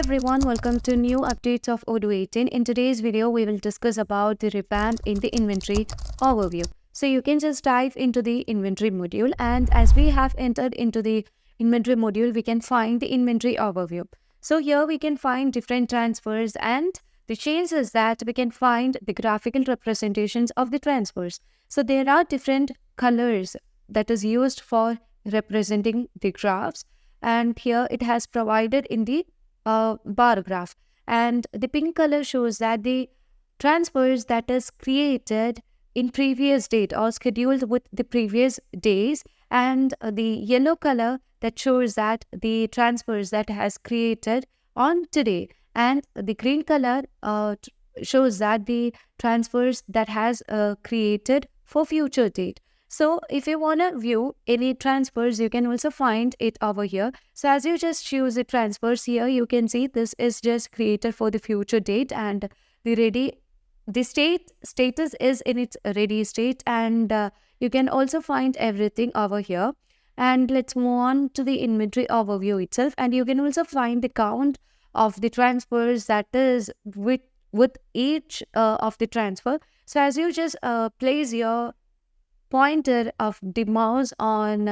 everyone, welcome to new updates of Odoo 18. In today's video, we will discuss about the revamp in the inventory overview. So you can just dive into the inventory module, and as we have entered into the inventory module, we can find the inventory overview. So here we can find different transfers, and the change is that we can find the graphical representations of the transfers. So there are different colors that is used for representing the graphs, and here it has provided in the bar graph, and the pink color shows that the transfers that is created in previous date or scheduled with the previous days, and the yellow color that shows that the transfers that has created on today, and the green color shows that the transfers that has created for future date. So if you want to view any transfers, you can also find it over here. So as you just choose the transfers here, you can see this is just created for the future date, and the status is in its ready state, and you can also find everything over here. And let's move on to the inventory overview itself, and you can also find the count of the transfers that is with each of the transfer. So as you just place your pointer of the mouse on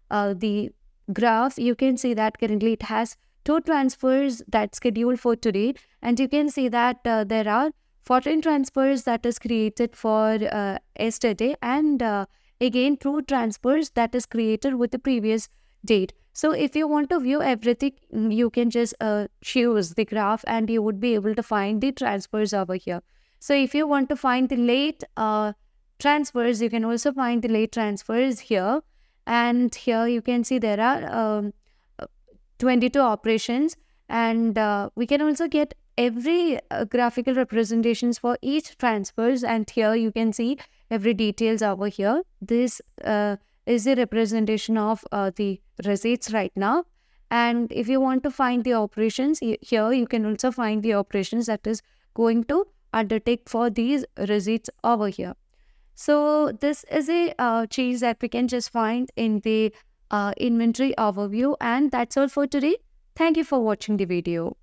the graph, you can see that currently it has 2 transfers that's scheduled for today, and you can see that there are 14 transfers that is created for yesterday, and again 2 transfers that is created with the previous date. So if you want to view everything, you can just choose the graph, and you would be able to find the transfers over here. So if you want to find the late transfers, you can also find the late transfers here, and here you can see there are 22 operations, and we can also get every graphical representations for each transfers, and here you can see every details over here. This is the representation of the receipts right now, and if you want to find the operations here, you can also find the operations that is going to undertake for these receipts over here. So this is a change that we can just find in the inventory overview, and that's all for today. Thank you for watching the video.